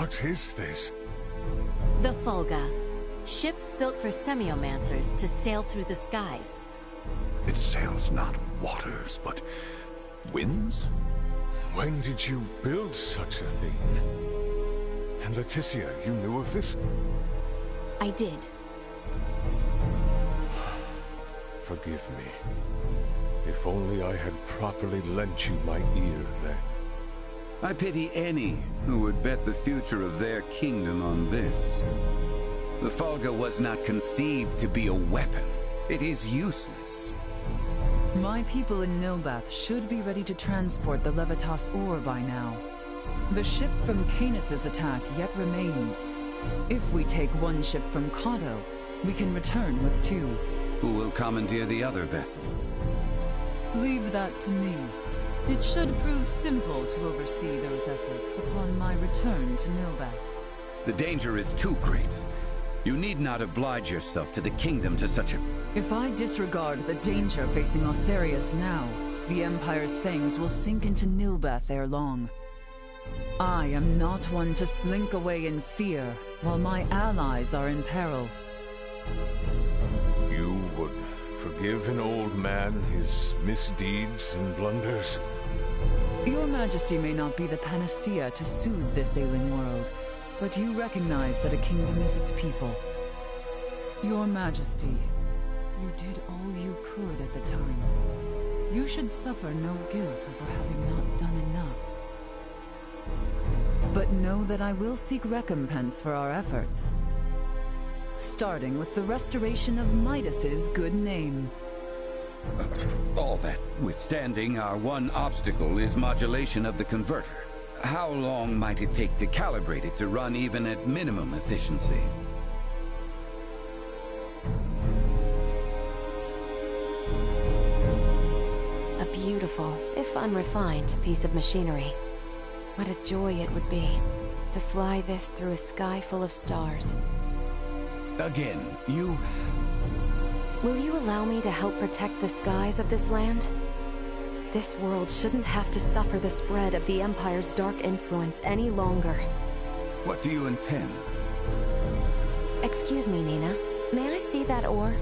What is this? The Fulga. Ships built for semiomancers to sail through the skies. It sails not waters, but winds? When did you build such a thing? And Leticia, you knew of this? I did. Forgive me. If only I had properly lent you my ear then. I pity any who would bet the future of their kingdom on this. The Fulga was not conceived to be a weapon. It is useless. My people in Nilbath should be ready to transport the Levitas ore by now. The ship from Canis's attack yet remains. If we take one ship from Kato, we can return with two. Who will commandeer the other vessel? Leave that to me. It should prove simple to oversee those efforts upon my return to Nilbath. The danger is too great. You need not oblige yourself to the kingdom to such a... If I disregard the danger facing Osarius now, the Empire's fangs will sink into Nilbath ere long. I am not one to slink away in fear, while my allies are in peril. You would forgive an old man his misdeeds and blunders? Your Majesty may not be the panacea to soothe this ailing world, but you recognize that a kingdom is its people. Your Majesty, you did all you could at the time. You should suffer no guilt over having not done enough. But know that I will seek recompense for our efforts. Starting with the restoration of Midas's good name. All that withstanding, our one obstacle is modulation of the converter. How long might it take to calibrate it to run even at minimum efficiency? A beautiful, if unrefined, piece of machinery. What a joy it would be to fly this through a sky full of stars. Again, you... Will you allow me to help protect the skies of this land? This world shouldn't have to suffer the spread of the Empire's dark influence any longer. What do you intend? Excuse me, Nina. May I see that ore?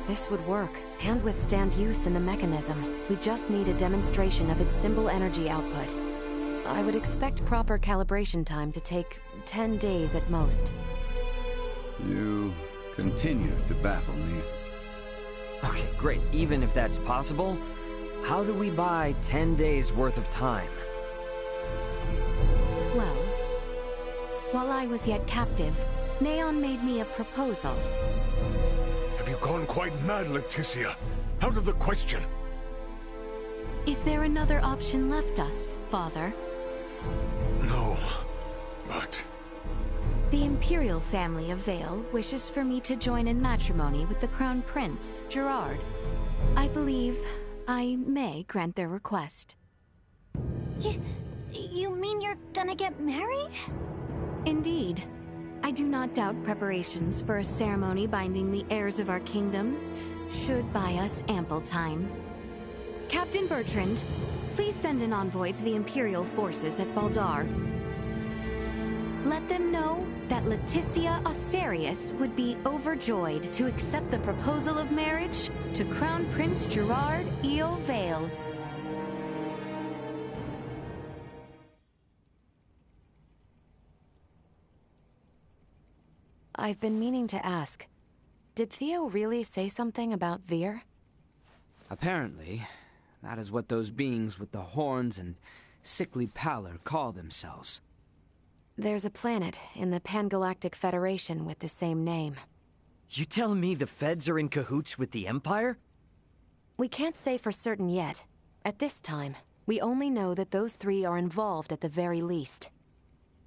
This would work, and withstand use in the mechanism. We just need a demonstration of its symbol energy output. I would expect proper calibration time to take 10 days at most. You continue to baffle me. Okay, great. Even if that's possible, how do we buy 10 days worth of time? Well, while I was yet captive, Neon made me a proposal. Have you gone quite mad, Leticia? Out of the question. Is there another option left us, Father? No, but... The Imperial family of Vale wishes for me to join in matrimony with the Crown Prince, Gerard. I believe I may grant their request. You mean you're gonna get married? Indeed. I do not doubt preparations for a ceremony binding the heirs of our kingdoms should buy us ample time. Captain Bertrand, please send an envoy to the Imperial forces at Baldar. Let them know that Leticia Osarius would be overjoyed to accept the proposal of marriage to Crown Prince Gerard Eo Vale. I've been meaning to ask, did Theo really say something about Vir? Apparently, that is what those beings with the horns and sickly pallor call themselves. There's a planet in the Pangalactic Federation with the same name. You telling me the Feds are in cahoots with the Empire? We can't say for certain yet. At this time, we only know that those three are involved at the very least.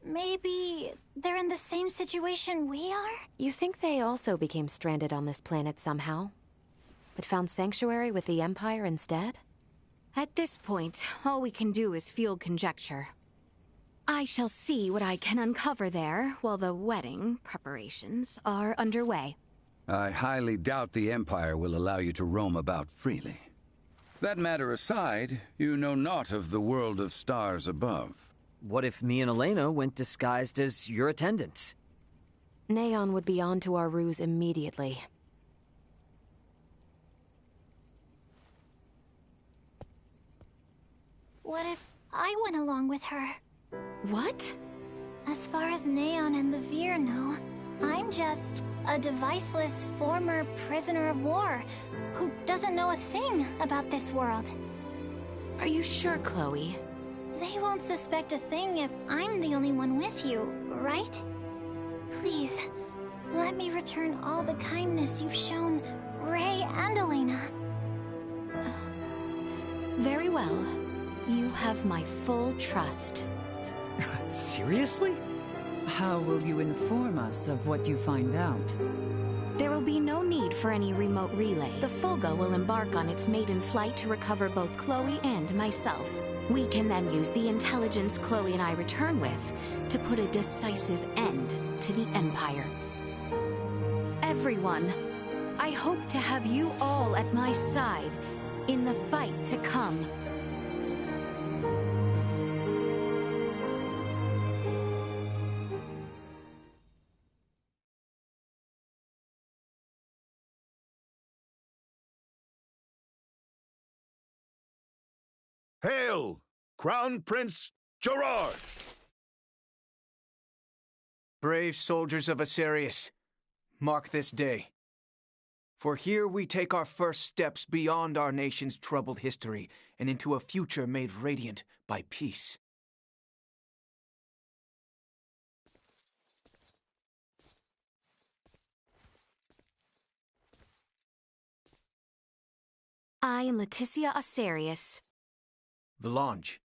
Maybe they're in the same situation we are? You think they also became stranded on this planet somehow? But found sanctuary with the Empire instead? At this point, all we can do is field conjecture. I shall see what I can uncover there while the wedding preparations are underway. I highly doubt the Empire will allow you to roam about freely. That matter aside, you know naught of the world of stars above. What if me and Elena went disguised as your attendants? Neon would be on to our ruse immediately. What if I went along with her? What? As far as Neon and the Veer know, I'm just a deviceless former prisoner of war who doesn't know a thing about this world. Are you sure, Chloe? They won't suspect a thing if I'm the only one with you, right? Please, let me return all the kindness you've shown Ray and Elena. Very well. You have my full trust. Seriously? How will you inform us of what you find out? There will be no need for any remote relay. The Fulgo will embark on its maiden flight to recover both Chloe and myself. We can then use the intelligence Chloe and I return with to put a decisive end to the Empire. Everyone, I hope to have you all at my side in the fight to come. Hail, Crown Prince Gerard! Brave soldiers of Asarius, mark this day. For here we take our first steps beyond our nation's troubled history and into a future made radiant by peace. I am Leticia Asarius. Valange.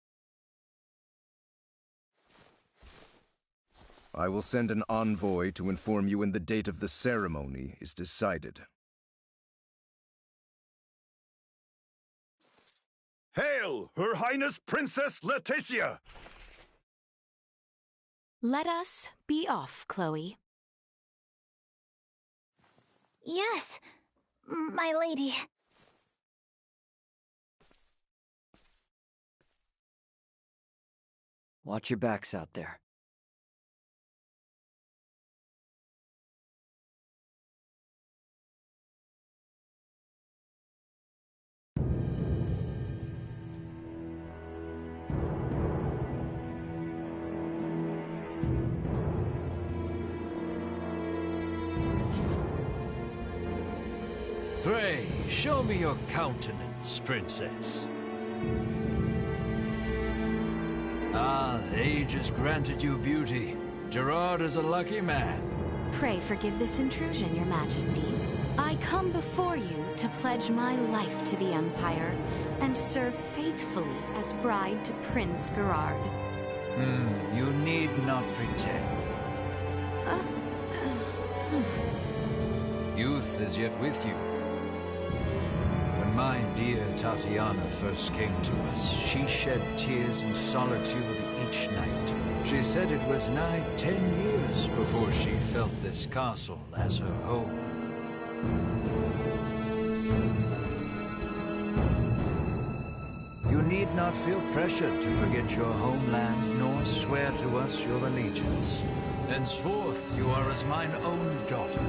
I will send an envoy to inform you when the date of the ceremony is decided. Hail, Her Highness Princess Leticia! Let us be off, Chloe. Yes, my lady. Watch your backs out there. Pray, show me your countenance, princess. Ah, age has granted you beauty. Gerard is a lucky man. Pray forgive this intrusion, Your Majesty. I come before you to pledge my life to the Empire and serve faithfully as bride to Prince Gerard. You need not pretend. Youth is yet with you. When my dear Tatiana first came to us, she shed tears in solitude each night. She said it was nigh 10 years before she felt this castle as her home. You need not feel pressured to forget your homeland, nor swear to us your allegiance. Henceforth, you are as mine own daughter.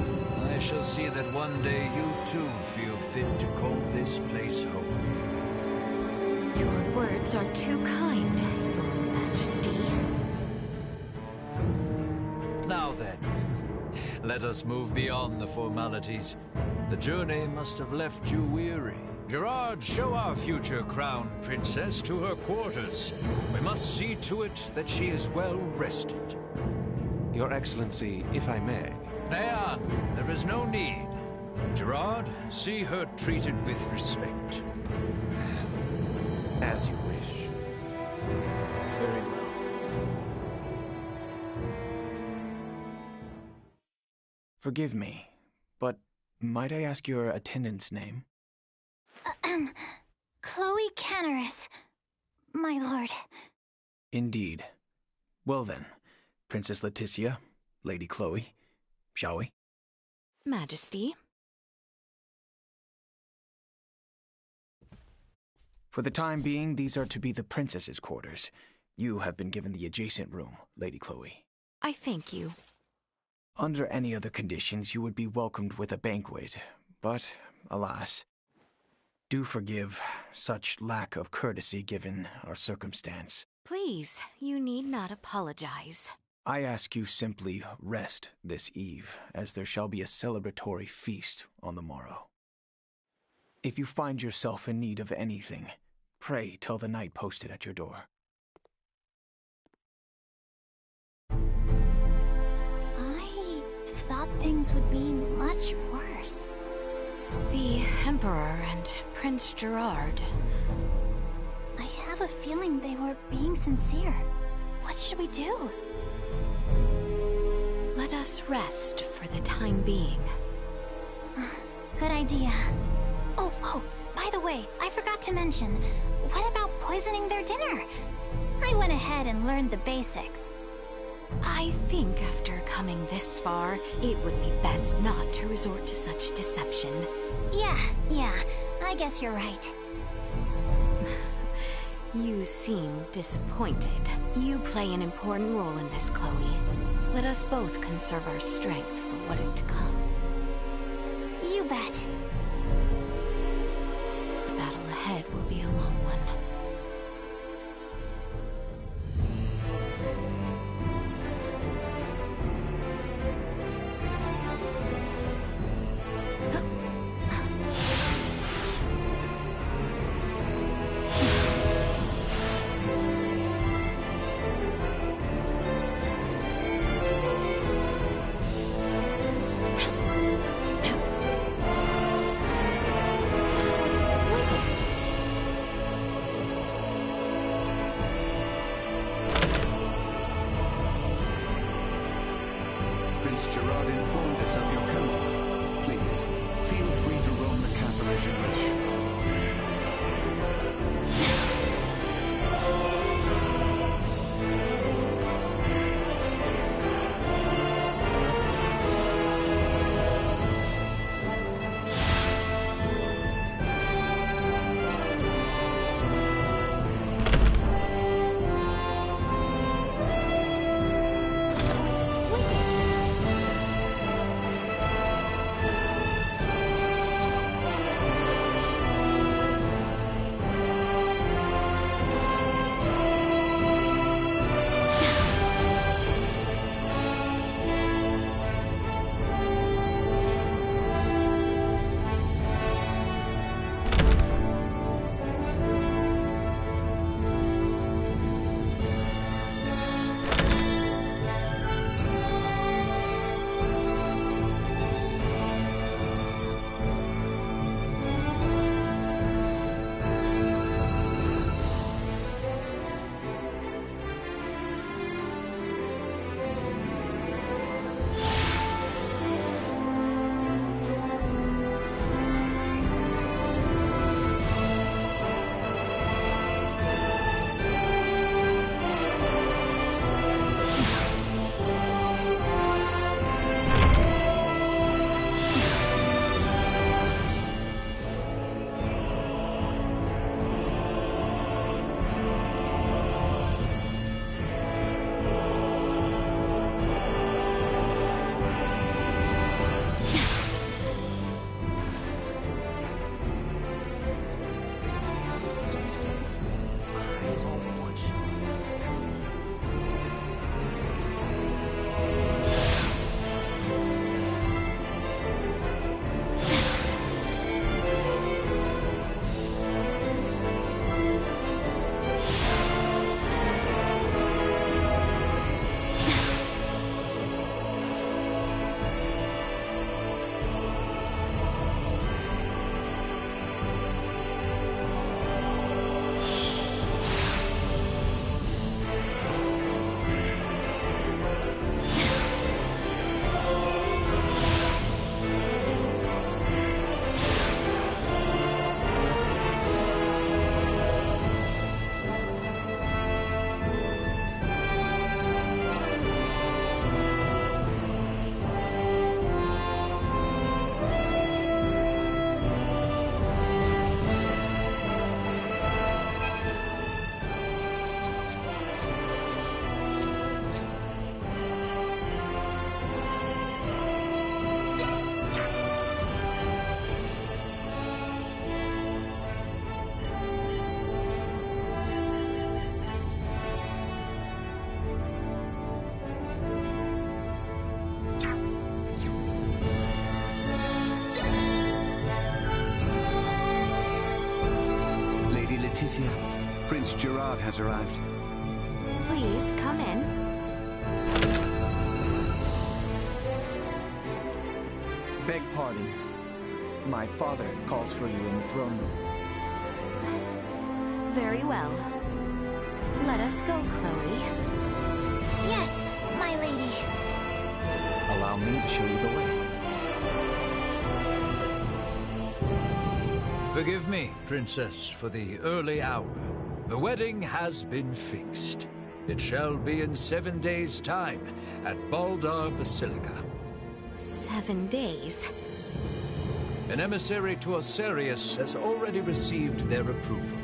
I shall see that one day you too feel fit to call this place home. Your words are too kind, Your Majesty. Now then, let us move beyond the formalities. The journey must have left you weary. Gerard, show our future crown princess to her quarters. We must see to it that she is well rested. Your Excellency, if I may. Neon, there is no need. Gerard, see her treated with respect. As you wish. Very well. Forgive me, but might I ask your attendant's name? Chloe Canaris, my lord. Indeed. Well then, Princess Leticia, Lady Chloe, shall we? Majesty. For the time being, these are to be the princess's quarters. You have been given the adjacent room, Lady Chloe. I thank you. Under any other conditions, you would be welcomed with a banquet. But, alas, do forgive such lack of courtesy given our circumstance. Please, you need not apologize. I ask you simply rest this eve, as there shall be a celebratory feast on the morrow. If you find yourself in need of anything, pray tell the knight posted at your door. I thought things would be much worse. The Emperor and Prince Gerard. I have a feeling they were being sincere. What should we do? Let us rest for the time being. Good idea. Oh, by the way, I forgot to mention, what about poisoning their dinner? I went ahead and learned the basics. I think after coming this far, it would be best not to resort to such deception. Yeah, I guess you're right. You seem disappointed. You play an important role in this, Chloe. Let us both conserve our strength for what is to come. You bet. The battle ahead will be a long one. Prince Gerard informed us of your coming. Please, feel free to roam the castle as you wish. Leticia. Prince Gerard has arrived. Please, come in. Beg pardon. My father calls for you in the throne room. Very well. Let us go, Chloe. Yes, my lady. Allow me to show you the way. Forgive me, Princess, for the early hour. The wedding has been fixed. It shall be in 7 days' time at Baldar Basilica. 7 days? An emissary to Osirius has already received their approval.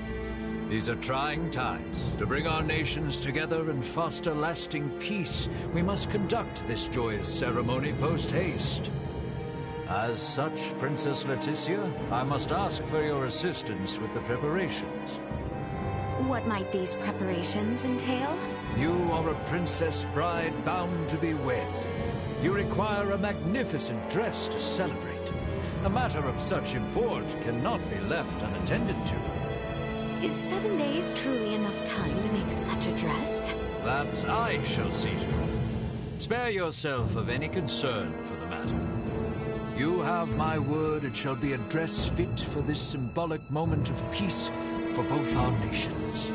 These are trying times. To bring our nations together and foster lasting peace, we must conduct this joyous ceremony post-haste. As such, Princess Leticia, I must ask for your assistance with the preparations. What might these preparations entail? You are a princess bride bound to be wed. You require a magnificent dress to celebrate. A matter of such import cannot be left unattended to. Is 7 days truly enough time to make such a dress? That I shall see to. Spare yourself of any concern for the matter. You have my word it shall be a dress fit for this symbolic moment of peace for both our nations.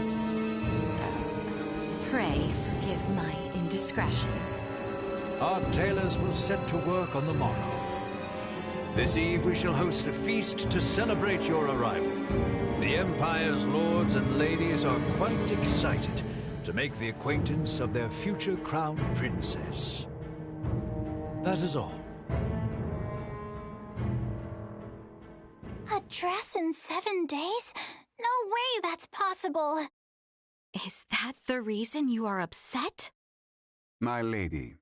Pray forgive my indiscretion. Our tailors will set to work on the morrow. This eve we shall host a feast to celebrate your arrival. The Empire's lords and ladies are quite excited to make the acquaintance of their future crown princess. That is all. A dress in 7 days? No way that's possible. Is that the reason you are upset? My lady,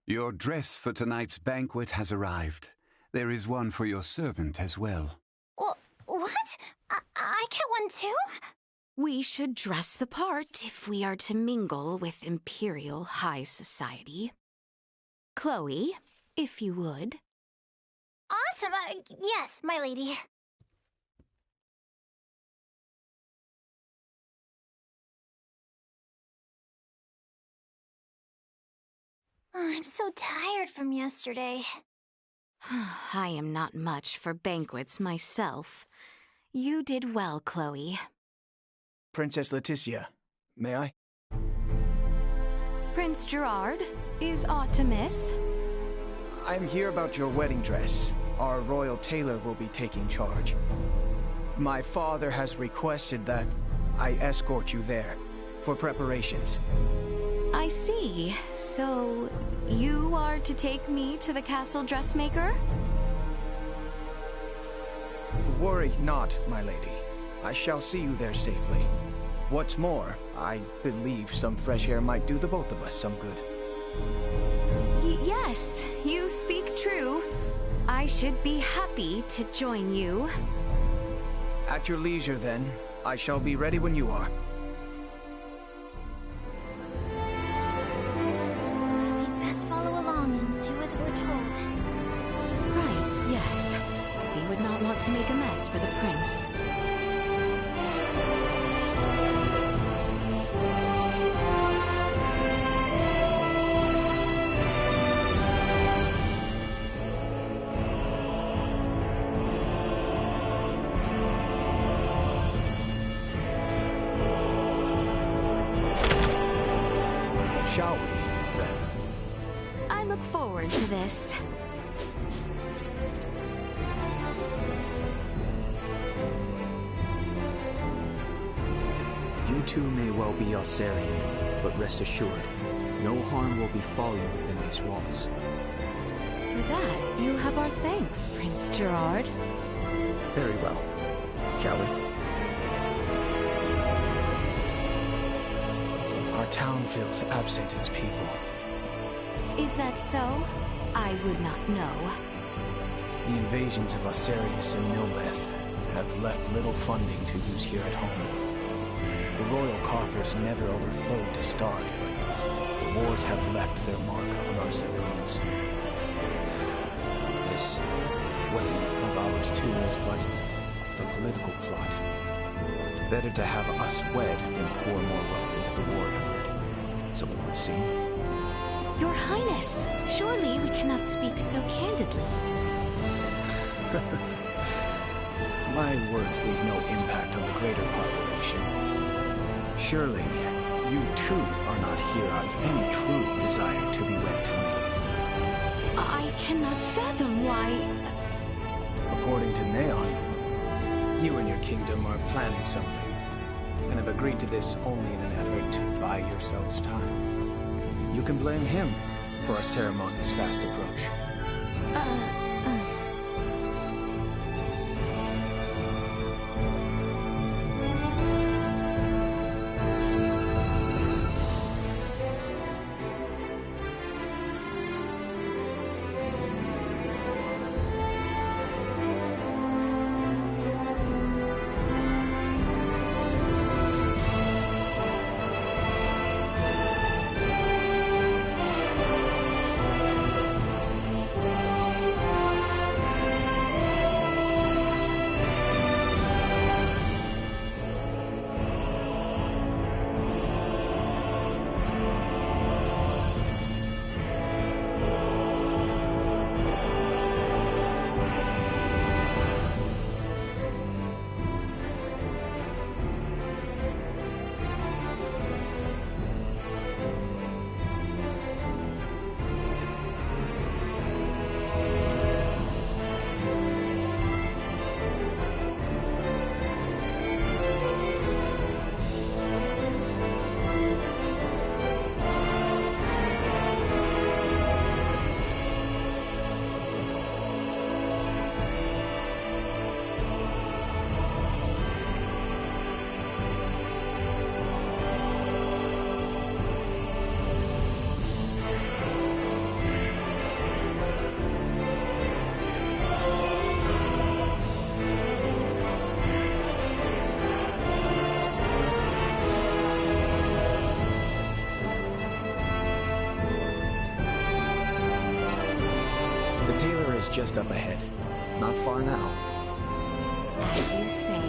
your dress for tonight's banquet has arrived. There is one for your servant as well. What? I get one too? We should dress the part if we are to mingle with Imperial High Society. Chloe, if you would. Awesome! Yes, my lady. Oh, I'm so tired from yesterday. I am not much for banquets myself. You did well, Chloe. Princess Leticia, may I? Prince Gerard, is aught amiss? I'm here about your wedding dress. Our royal tailor will be taking charge. My father has requested that I escort you there for preparations. I see. So, you are to take me to the castle dressmaker? Worry not, my lady. I shall see you there safely. What's more, I believe some fresh air might do the both of us some good. Yes, you speak true. I should be happy to join you. At your leisure, then. I shall be ready when you are. We'd best follow along and do as we're told. Right, yes. We would not want to make a mess for the prince. Shall we, then? I look forward to this. You two may well be Osirian, but rest assured, no harm will befall you within these walls. For that, you have our thanks, Prince Gerard. Very well. Shall we? Our town feels absent its people. Is that so? I would not know. The invasions of Osirius and Milbeth have left little funding to use here at home. The royal coffers never overflowed to start, but the wars have left their mark on our civilians. This wedding of ours too is but a political plot. Better to have us wed than pour more wealth into the war effort. So it would seem. Your Highness, surely we cannot speak so candidly. My words leave no impact on the greater population. Surely, you too are not here out of any true desire to be wed to me. I cannot fathom why... According to Neon, you and your kingdom are planning something, and have agreed to this only in an effort to buy yourselves time. You can blame him for our ceremony's fast approach. Just up ahead. Not far now. As you say.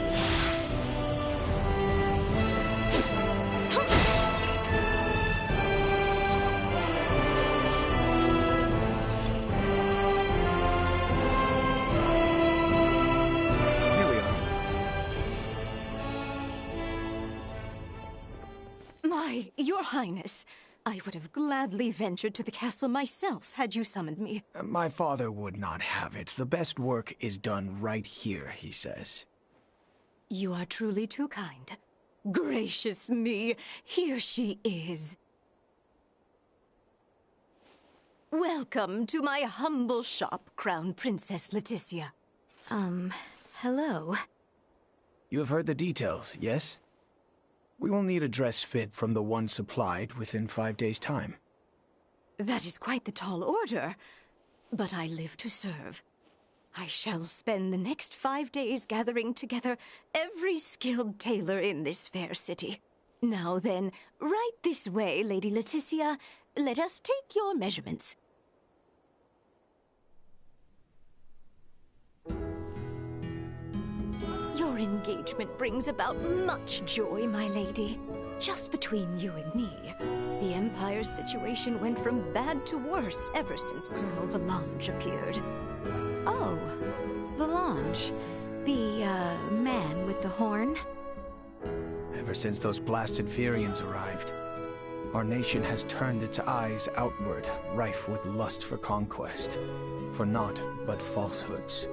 Here we are. Your Highness. I would have gladly ventured to the castle myself had you summoned me. My father would not have it. The best work is done right here, he says. You are truly too kind. Gracious me, here she is. Welcome to my humble shop, Crown Princess Leticia. Hello. You have heard the details, yes? We will need a dress fit from the one supplied within 5 days' time. That is quite the tall order, but I live to serve. I shall spend the next 5 days gathering together every skilled tailor in this fair city. Now then, right this way, Lady Leticia. Let us take your measurements. Your engagement brings about much joy, my lady. Just between you and me, the Empire's situation went from bad to worse ever since Colonel Valange appeared. Oh, Valange. The, man with the horn? Ever since those blasted Virians arrived, our nation has turned its eyes outward, rife with lust for conquest. For naught but falsehoods.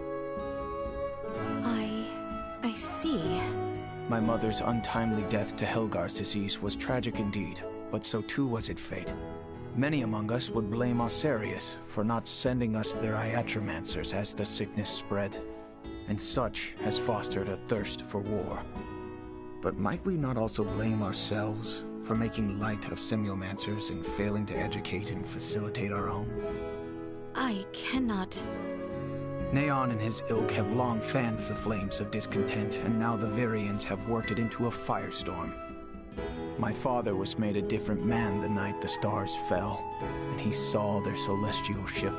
I see. My mother's untimely death to Helgar's disease was tragic indeed, but so too was its fate. Many among us would blame Osarius for not sending us their iatromancers as the sickness spread, and such has fostered a thirst for war. But might we not also blame ourselves for making light of semiomancers and failing to educate and facilitate our own? I cannot... Neon and his ilk have long fanned the flames of discontent, and now the Virians have worked it into a firestorm. My father was made a different man the night the stars fell, and he saw their celestial ship.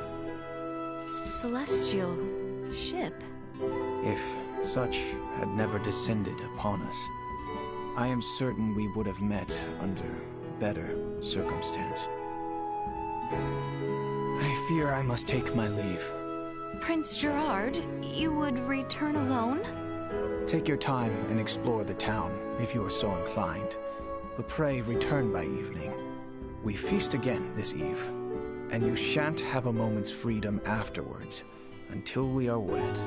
Celestial ship? If such had never descended upon us. I am certain we would have met under better circumstance. I fear I must take my leave. Prince Gerard, you would return alone? Take your time and explore the town, if you are so inclined. But pray return by evening. We feast again this eve, and you shan't have a moment's freedom afterwards, until we are wed.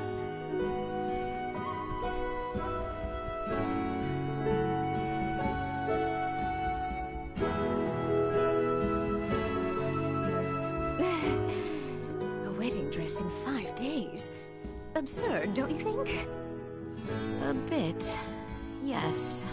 A wedding dress in 5 days. Absurd, don't you think? A bit, yes.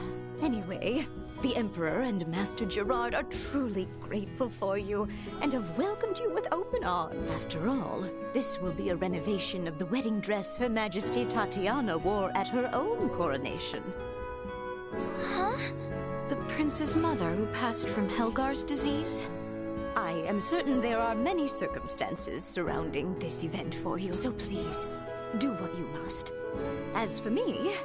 Anyway, the Emperor and Master Gerard are truly grateful for you and have welcomed you with open arms. After all, this will be a renovation of the wedding dress Her Majesty Tatiana wore at her own coronation. Huh? The prince's mother who passed from Helgar's disease? I am certain there are many circumstances surrounding this event for you, so please, do what you must. As for me,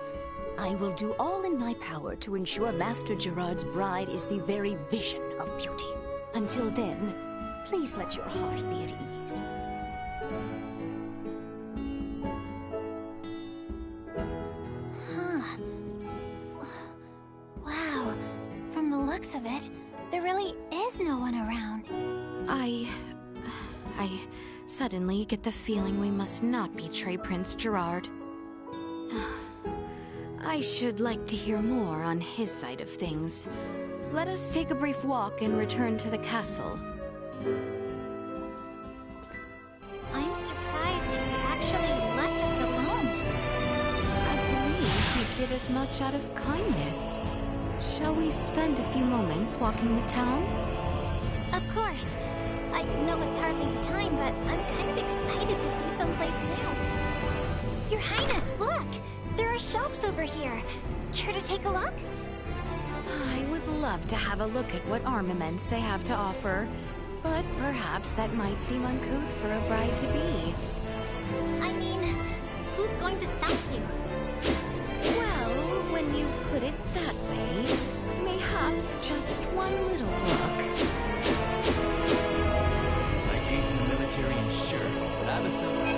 I will do all in my power to ensure Master Gerard's bride is the very vision of beauty. Until then, please let your heart be at ease. Huh. Wow. From the looks of it, there really is no one around. I suddenly get the feeling we must not betray Prince Gerard. I should like to hear more on his side of things. Let us take a brief walk and return to the castle. I'm surprised he actually left us alone. I believe he did as much out of kindness. Shall we spend a few moments walking the town? Of course. I know it's hardly the time, but I'm kind of excited to see someplace new. Your Highness, look! There are shops over here. Care to take a look? I would love to have a look at what armaments they have to offer, but perhaps that might seem uncouth for a bride-to-be. I mean, who's going to stop you? Well, when you put it that way, mayhaps just one little look. My days in the military ensure that I'm a similar.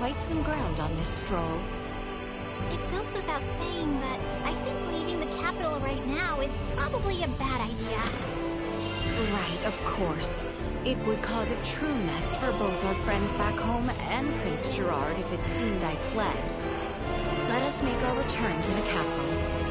quite some ground on this stroll. It goes without saying that I think leaving the capital right now is probably a bad idea. Right, of course. It would cause a true mess for both our friends back home and Prince Gerard if it seemed I fled. Let us make our return to the castle.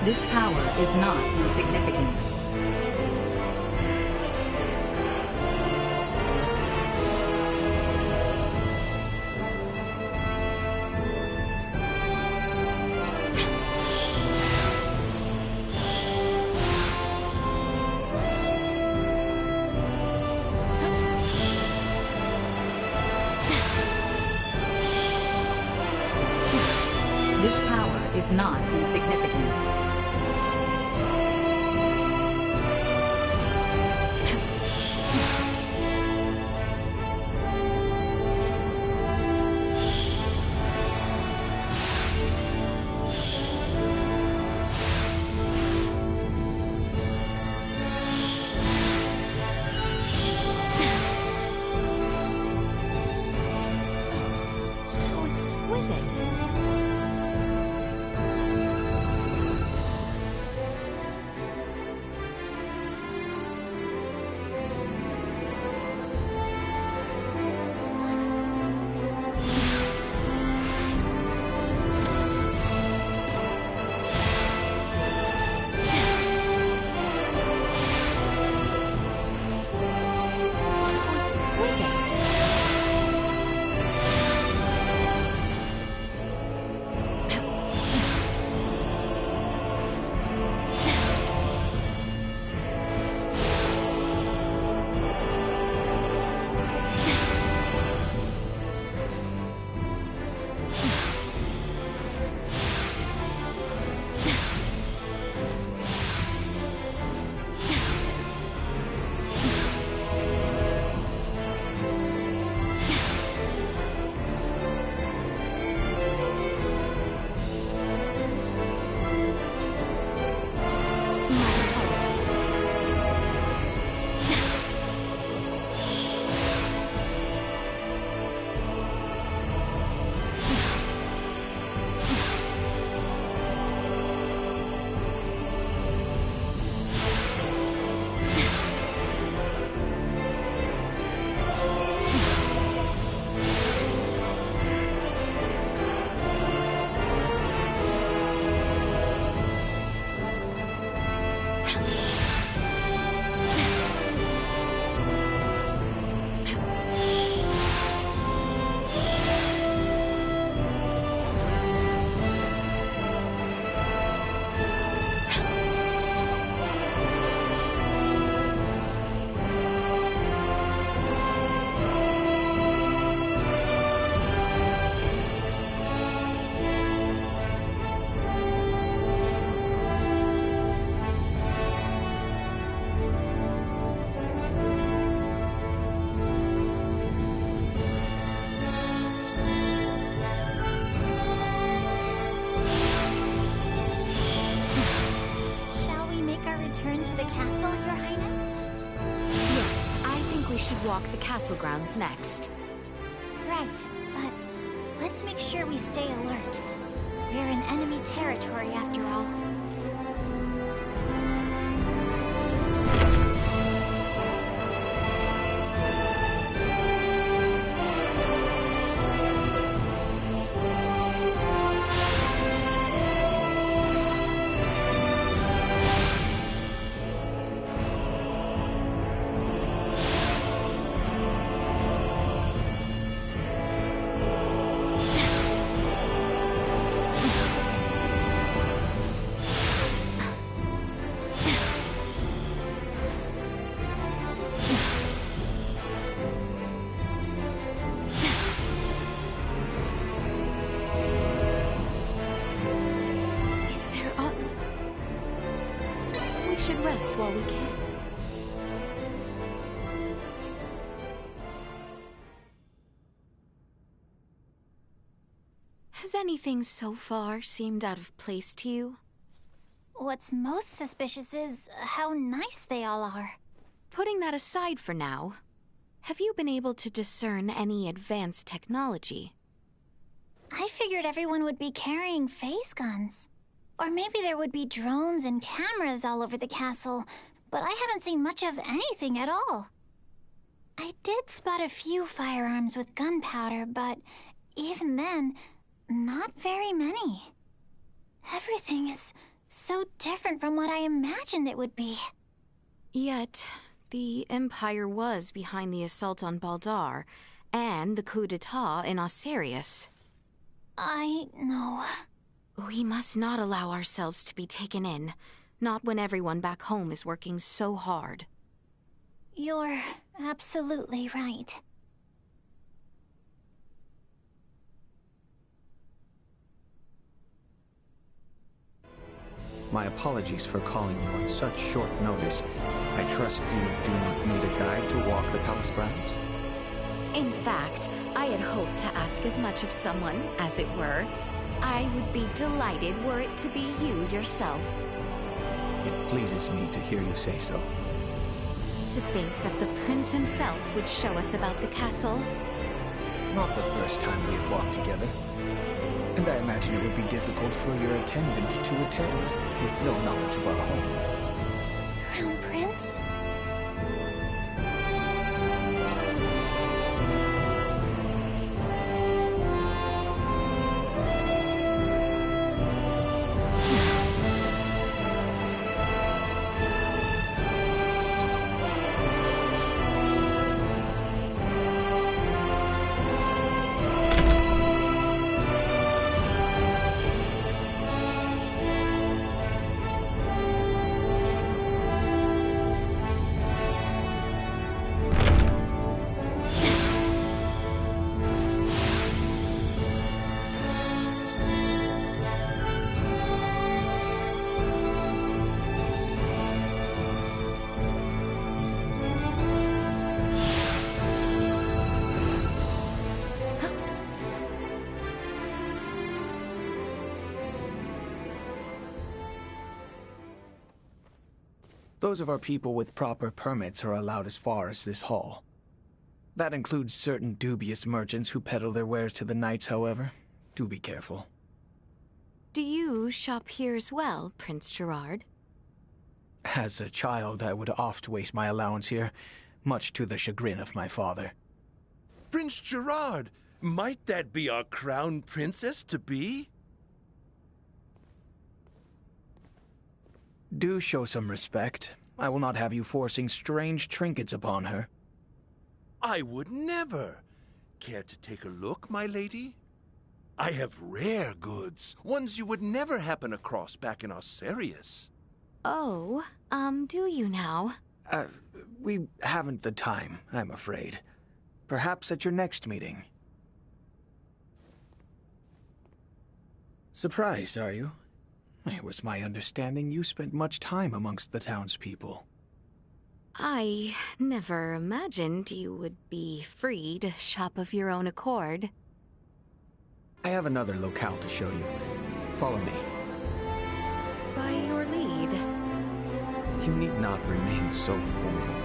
This power is not insignificant. This power is not insignificant. walk the castle grounds next. Right, but let's make sure we stay alert. We're in enemy territory after all. Should rest while we can. Has anything so far seemed out of place to you? What's most suspicious is how nice they all are. Putting that aside for now, have you been able to discern any advanced technology? I figured everyone would be carrying phase guns. Or maybe there would be drones and cameras all over the castle, but I haven't seen much of anything at all. I did spot a few firearms with gunpowder, but even then, not very many. Everything is so different from what I imagined it would be. Yet, the Empire was behind the assault on Baldar, and the coup d'etat in Osirius. I know. We must not allow ourselves to be taken in, not when everyone back home is working so hard. You're absolutely right. My apologies for calling you on such short notice. I trust you do not need a guide to walk the palace grounds? In fact, I had hoped to ask as much of someone, as it were. I would be delighted were it to be you yourself. It pleases me to hear you say so. To think that the prince himself would show us about the castle. Not the first time we have walked together. And I imagine it would be difficult for your attendant to attend, with no knowledge of our home. Crown Prince? Those of our people with proper permits are allowed as far as this hall. That includes certain dubious merchants who peddle their wares to the knights, however. Do be careful. Do you shop here as well, Prince Gerard? As a child, I would oft waste my allowance here, much to the chagrin of my father. Prince Gerard, might that be our crown princess-to-be? Do show some respect. I will not have you forcing strange trinkets upon her. I would never. Care to take a look, my lady? I have rare goods, ones you would never happen across back in Osirius. Oh, do you now? We haven't the time, I'm afraid. Perhaps at your next meeting. Surprised, are you? It was my understanding you spent much time amongst the townspeople. I never imagined you would be free to shop of your own accord. I have another locale to show you. Follow me. By your lead. You need not remain so formal.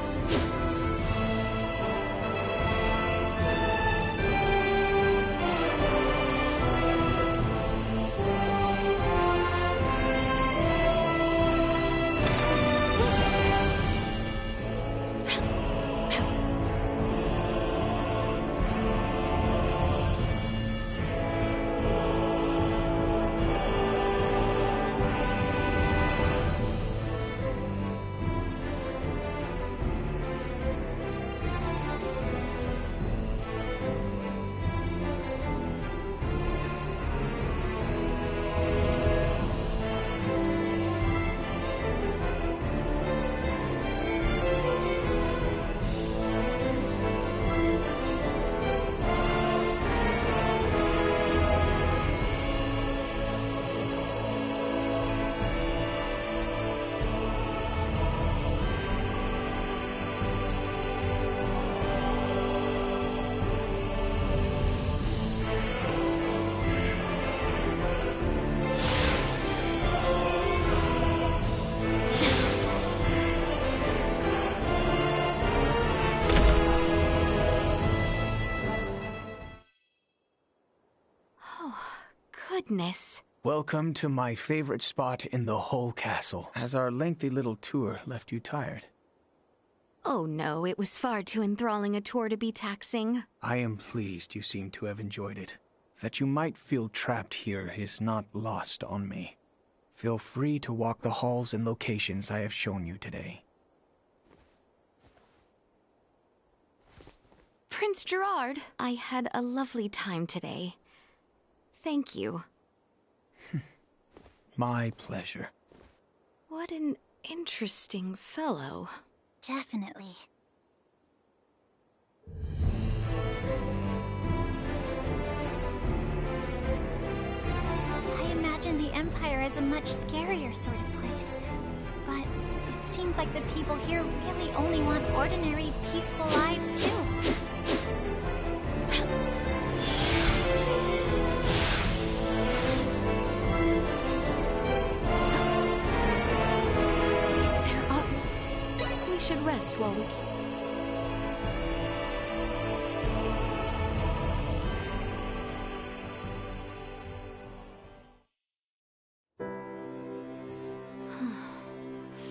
goodness. Welcome to my favorite spot in the whole castle. Has our lengthy little tour left you tired? Oh no, it was far too enthralling a tour to be taxing. I am pleased you seem to have enjoyed it. That you might feel trapped here is not lost on me. Feel free to walk the halls and locations I have shown you today. Prince Gerard, I had a lovely time today. Thank you. My pleasure. What an interesting fellow. Definitely. I imagine the Empire is a much scarier sort of place. But it seems like the people here really only want ordinary, peaceful lives, too. We should rest while we can.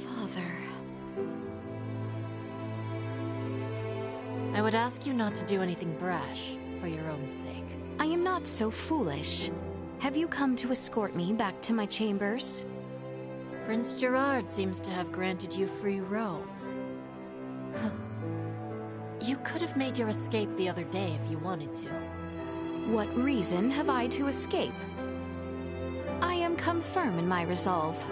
Father. I would ask you not to do anything brash, for your own sake. I am not so foolish. Have you come to escort me back to my chambers? Prince Gerard seems to have granted you free roam. You could have made your escape the other day if you wanted to. What reason have I to escape? I am come firm in my resolve.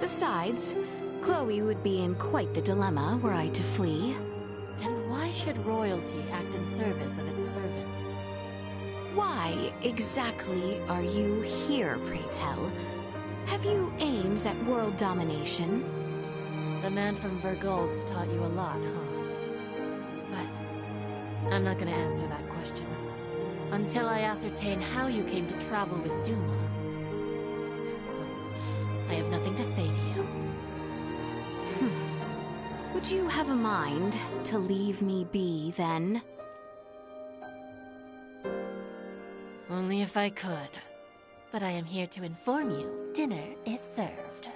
Besides, Chloe would be in quite the dilemma were I to flee. And why should royalty act in service of its servants? Why exactly are you here, pray tell? Have you aims at world domination? The man from Vergold taught you a lot, huh? But I'm not gonna answer that question. Until I ascertain how you came to travel with Duma. I have nothing to say to you. Would you have a mind to leave me be, then? Only if I could. But I am here to inform you, dinner is served.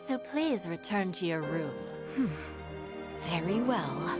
So please return to your room. Very well.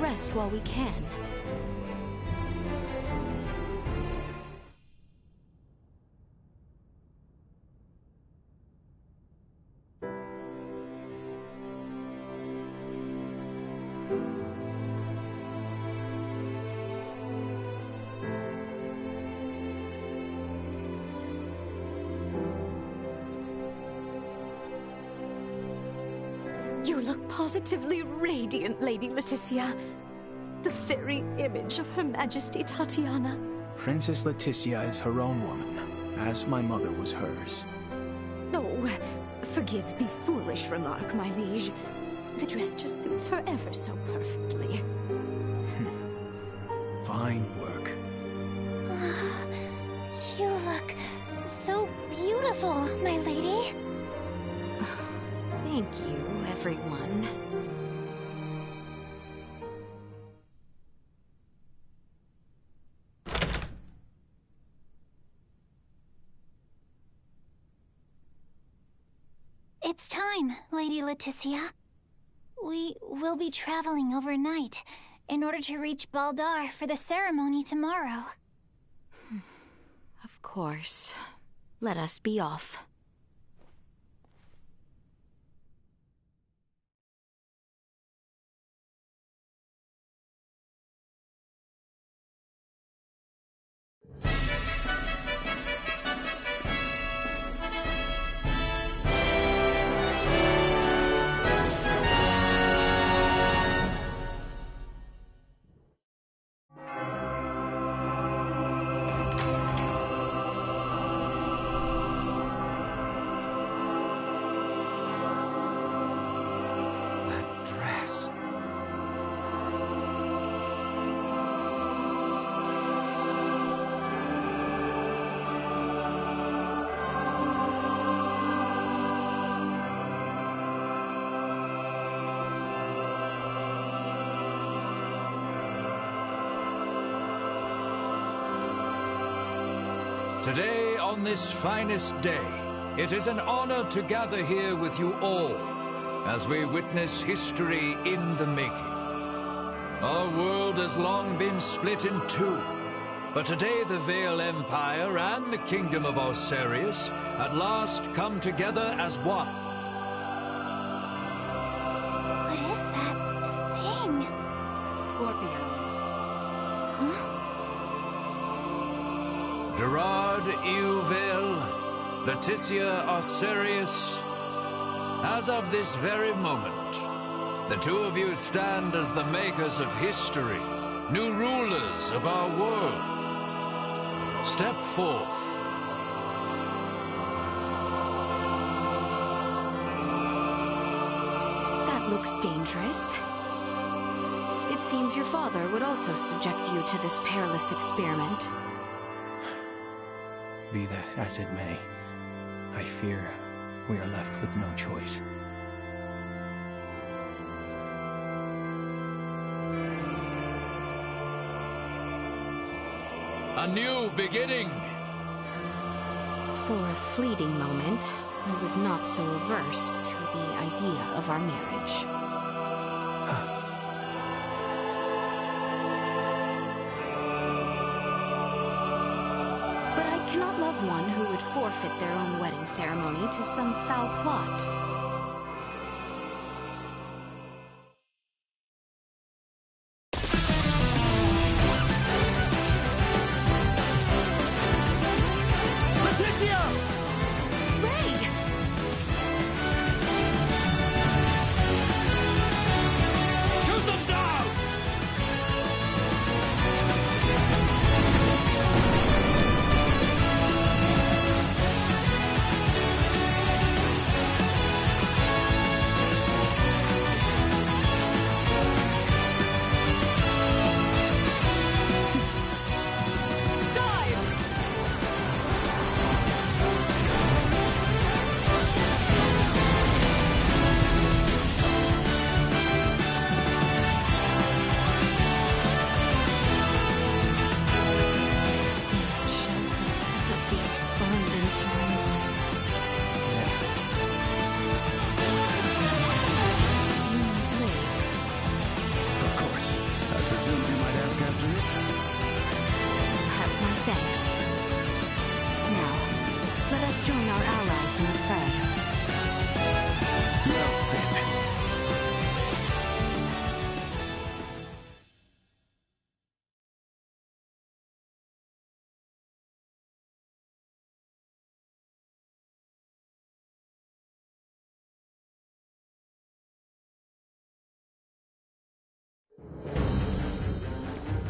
Rest while we can. You look positively radiant, Lady Leticia. The very image of Her Majesty Tatiana. Princess Leticia is her own woman, as my mother was hers. Oh, forgive the foolish remark, my liege. The dress just suits her ever so perfectly. Fine work. You look so beautiful, my lady. Thank you, everyone. It's time, Lady Leticia. We will be traveling overnight in order to reach Baldar for the ceremony tomorrow. Of course. Let us be off. Today, on this finest day, it is an honor to gather here with you all as we witness history in the making. Our world has long been split in two, but today the Vale Empire and the Kingdom of Osirius at last come together as one. What is that thing? Scorpio. Huh? Gerard Euvale, Leticia Osirius, as of this very moment, the two of you stand as the makers of history, new rulers of our world. Step forth. That looks dangerous. It seems your father would also subject you to this perilous experiment. Be that as it may, I fear we are left with no choice. A new beginning! For a fleeting moment, I was not so averse to the idea of our marriage. But I cannot love one who would forfeit their own wedding ceremony to some foul plot.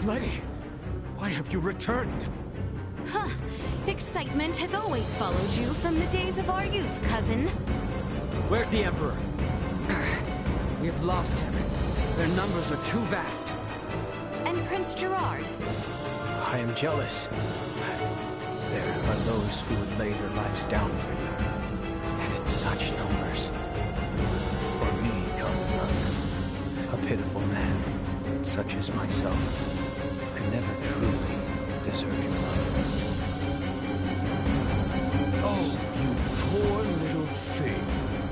Letty, why have you returned? Huh. Excitement has always followed you from the days of our youth, cousin. Where's the Emperor? We have lost him. Their numbers are too vast. And Prince Gerard. I am jealous. There are those who would lay their lives down for you. And in such numbers. For me come none. A pitiful man, such as myself, could never truly deserve your love. Oh, you poor little thing.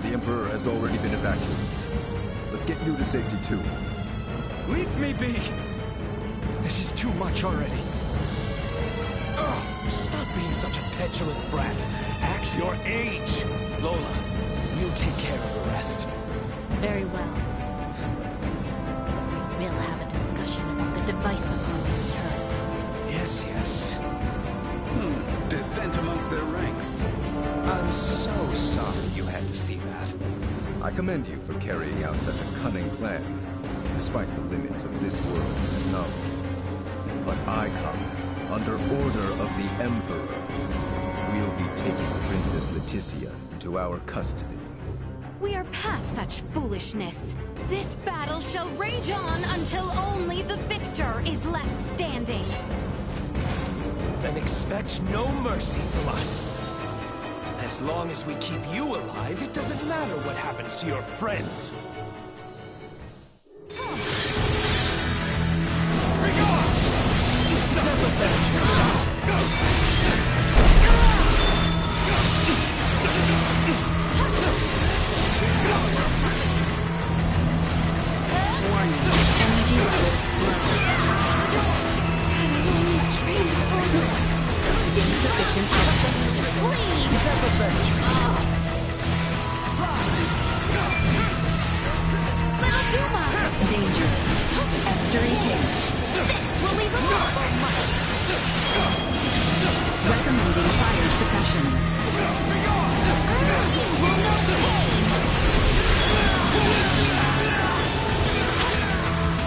The Emperor has already been evacuated. Let's get you to safety too. Leave me be! This is too much already. Oh, stop being such a petulant brat. Act your age. Lola, you take care of the rest. Very well. We'll have a discussion about the device upon your return. Yes, yes. Dissent amongst their ranks. I'm so sorry you had to see that. I commend you for carrying out such a cunning plan, despite the limits of this world's technology. But I come under order of the Emperor. We'll be taking Princess Leticia into our custody. We are past such foolishness. This battle shall rage on until only the victor is left standing. Then expect no mercy from us. As long as we keep you alive, it doesn't matter what happens to your friends. Bring on! Never Regeneration output. Please! Is that the best you can do? Little Duma! Danger. Estery Cage. This will leave a mark. Recommending fire suppression. You will know pain!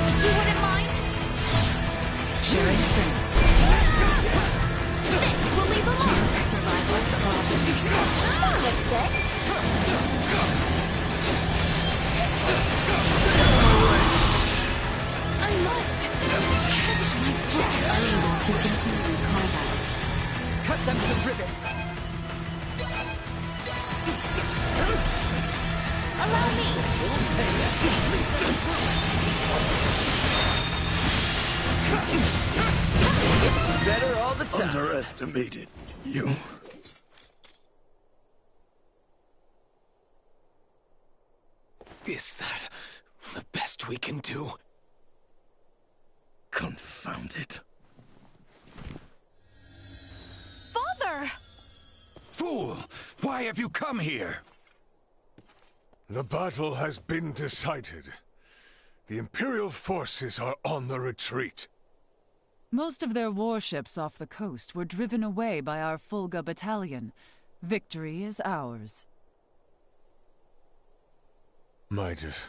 You wouldn't mind? Sharing strength. This will leave a mark. Survival problem. Marvelous bit. I must catch my tongue. Unable to continue combat. Cut them to ribbons! Allow me. Better all the time. Underestimated you. Is that the best we can do? Confound it. Father! Fool! Why have you come here? The battle has been decided. The Imperial forces are on the retreat. Most of their warships off the coast were driven away by our Fulga battalion. Victory is ours. Midas,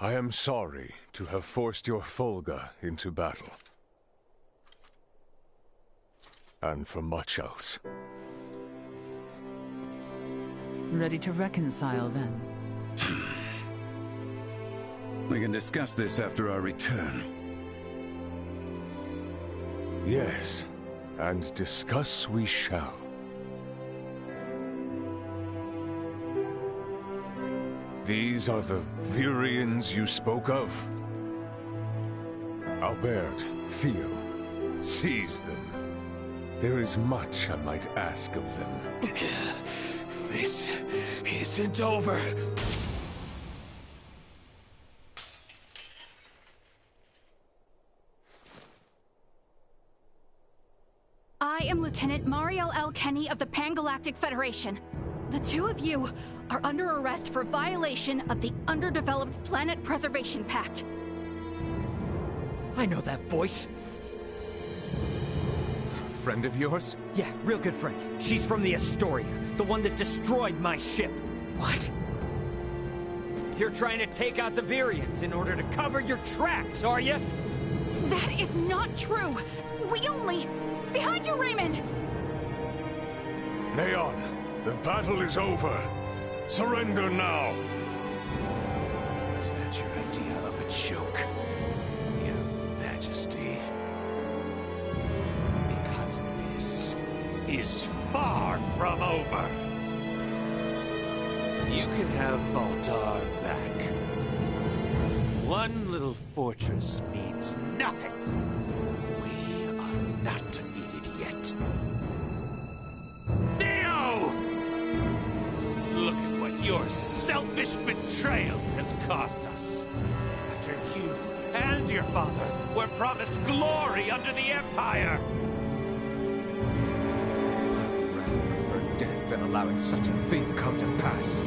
I am sorry to have forced your Fulga into battle. And for much else. Ready to reconcile, then? We can discuss this after our return. Yes, and discuss we shall. These are the Virians you spoke of? Albert, Theo, seize them. There is much I might ask of them. This isn't over. I am Lieutenant Mariel L. Kenny of the Pan-Galactic Federation. The two of you are under arrest for violation of the Underdeveloped Planet Preservation Pact. I know that voice. A friend of yours? Yeah, real good friend. She's from the Astoria, the one that destroyed my ship. What? You're trying to take out the Virians in order to cover your tracks, are you? That is not true. We only... Behind you, Raymond! Neon, the battle is over. Surrender now. Is that your idea of a joke, Your Majesty? Because this is far from over. You can have Baltar back. One little fortress means nothing. We are not defeated yet. Theo! Look at what your selfish betrayal has cost us. After you and your father were promised glory under the Empire. I would rather prefer death than allowing such a thing come to pass.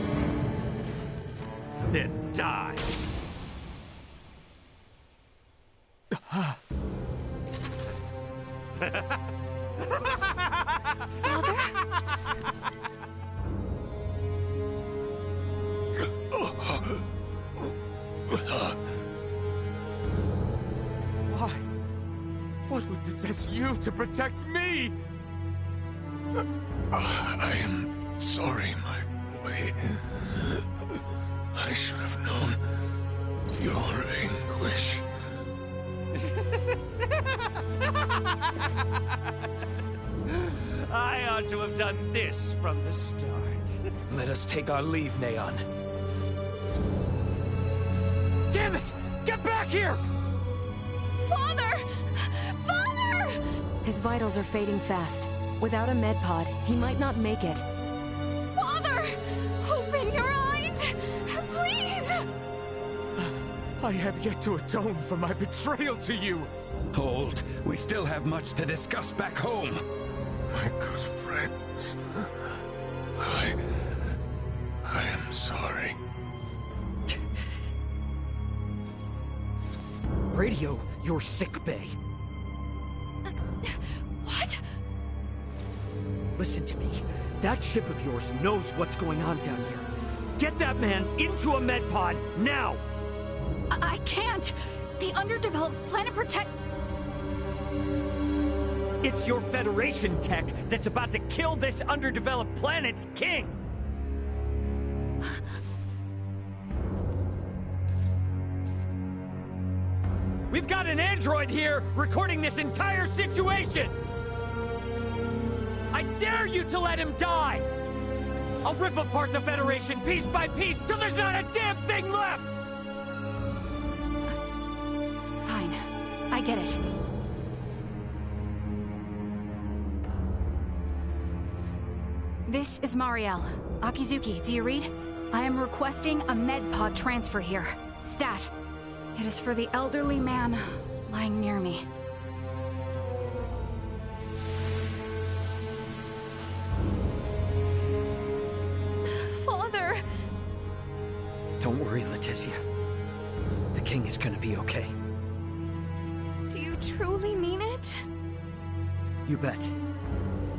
Then die. Why? What would possess you to protect me? I am sorry, my boy. I should have known your anguish. I ought to have done this from the start. Let us take our leave, Neon. Damn it! Get back here! Father! Father! His vitals are fading fast. Without a med pod, he might not make it. Father! Open your eyes! Please! I have yet to atone for my betrayal to you. Hold. We still have much to discuss back home. My good friends, I am sorry. Radio your sick bay. What? Listen to me. That ship of yours knows what's going on down here. Get that man into a med pod now! I can't. The underdeveloped planet protect... It's your Federation tech that's about to kill this underdeveloped planet's king! We've got an android here recording this entire situation! I dare you to let him die! I'll rip apart the Federation piece by piece till there's not a damn thing left! Fine. I get it. This is Marielle. Akizuki, do you read? I am requesting a med pod transfer here. Stat. It is for the elderly man lying near me. Father! Don't worry, Leticia. The king is gonna be okay. Do you truly mean it? You bet.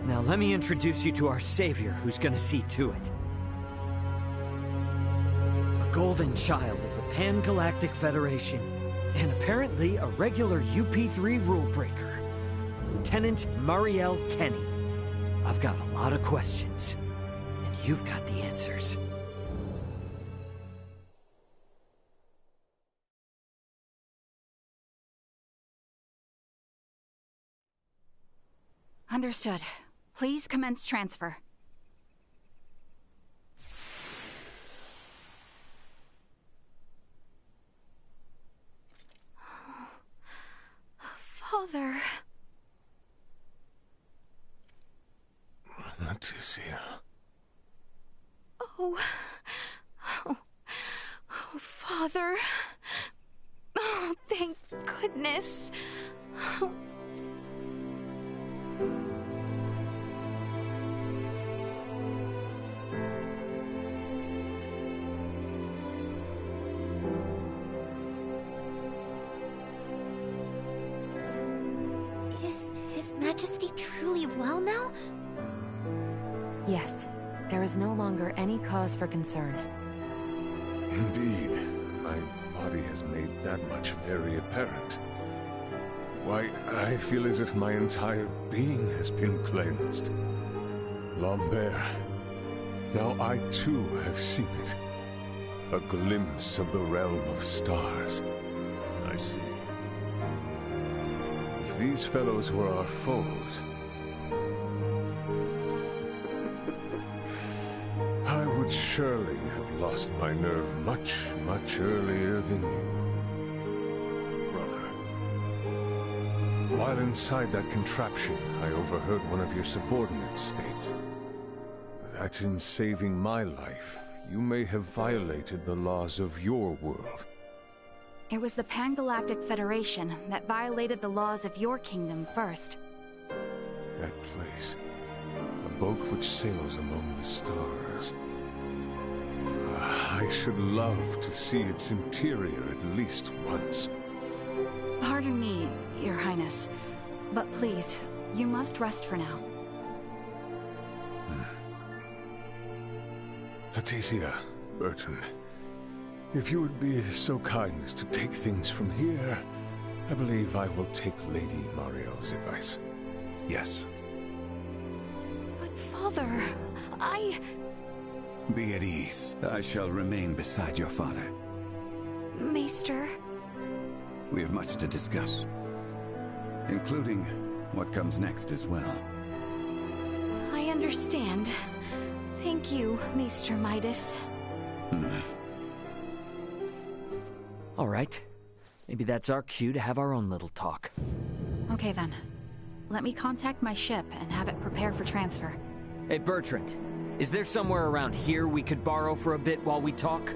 Now let me introduce you to our savior who's gonna see to it. A golden child of the Pan-Galactic Federation, and apparently a regular UP3 rule breaker. Lieutenant Marielle Kenny. I've got a lot of questions, and you've got the answers. Understood. Please commence transfer. Father... Leticia. Oh, Father. Oh, thank goodness. Oh. Is His Majesty truly well now? Yes. There is no longer any cause for concern. Indeed. My body has made that much very apparent. Why, I feel as if my entire being has been cleansed. Lambert, now I too have seen it. A glimpse of the realm of stars. I see. If these fellows were our foes, I would surely have lost my nerve much, much earlier than you, brother. While inside that contraption, I overheard one of your subordinates state that in saving my life, you may have violated the laws of your world. It was the Pan-Galactic Federation that violated the laws of your kingdom first. That place. A boat which sails among the stars. I should love to see its interior at least once. Pardon me, Your Highness, but please, you must rest for now. Leticia, Bertrand, if you would be so kind as to take things from here, I believe I will take Lady Marielle's advice. Yes. But Father, Be at ease. I shall remain beside your father. Maester... We have much to discuss, including what comes next as well. I understand. Thank you, Maester Midas. All right. Maybe that's our cue to have our own little talk. Okay then. Let me contact my ship and have it prepare for transfer. Hey, Bertrand. Is there somewhere around here we could borrow for a bit while we talk?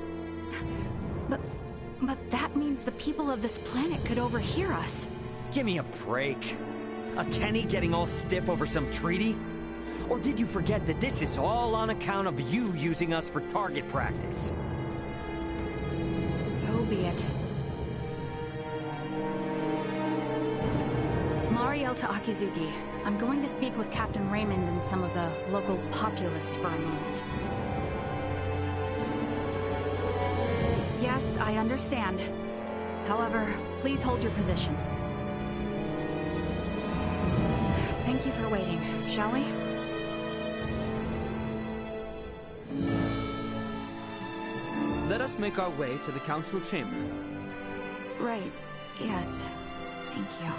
But that means the people of this planet could overhear us. Give me a break. A Kenny getting all stiff over some treaty? Or did you forget that this is all on account of you using us for target practice? So be it. Mariel to Akizuki. I'm going to speak with Captain Raymond and some of the local populace for a moment. Yes, I understand. However, please hold your position. Thank you for waiting, shall we? Let us make our way to the council chamber. Right, yes. Thank you.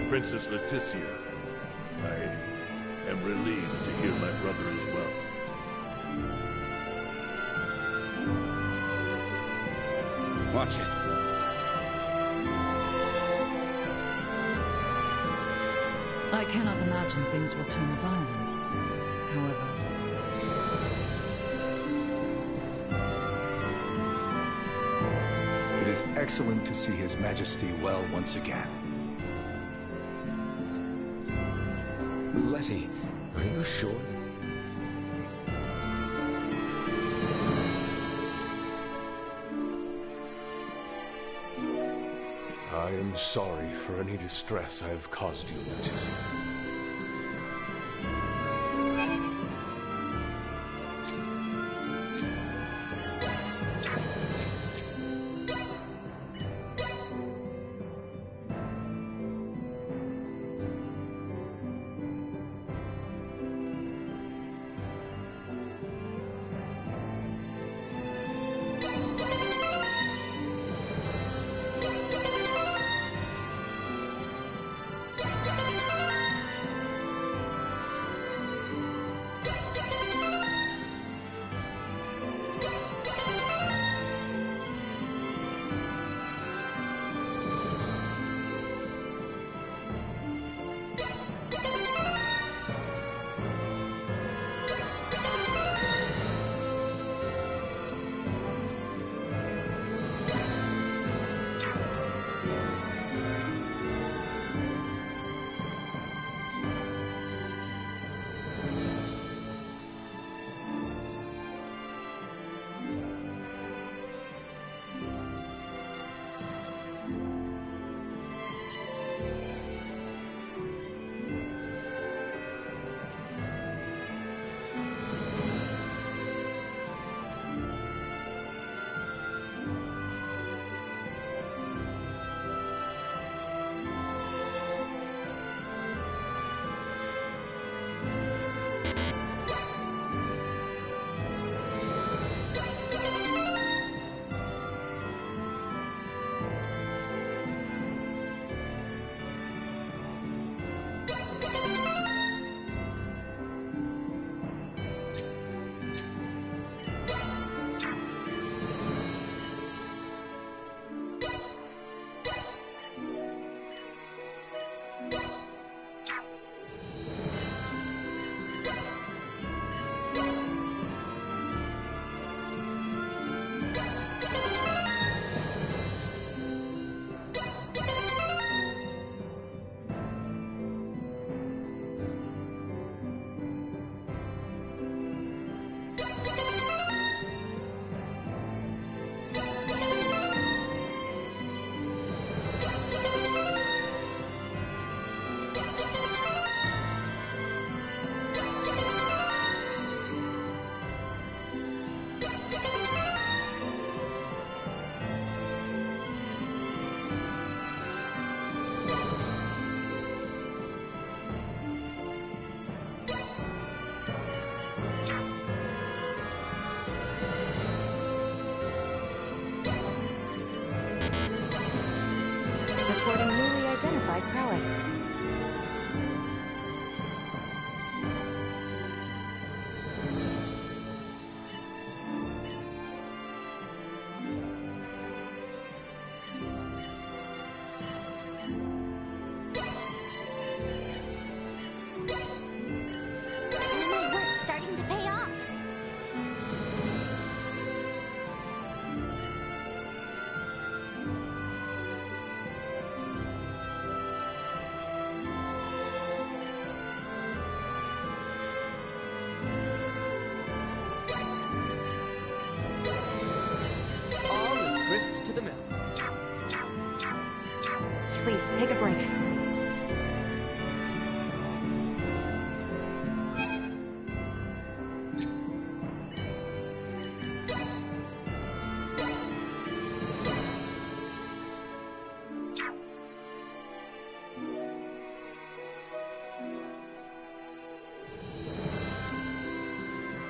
Princess Leticia, I am relieved to hear my brother is well. Watch it. I cannot imagine things will turn violent. However... It is excellent to see His Majesty well once again. Letty, are you sure? I am sorry for any distress I have caused you, Leticia. identified prowess. the mill. Please, take a break.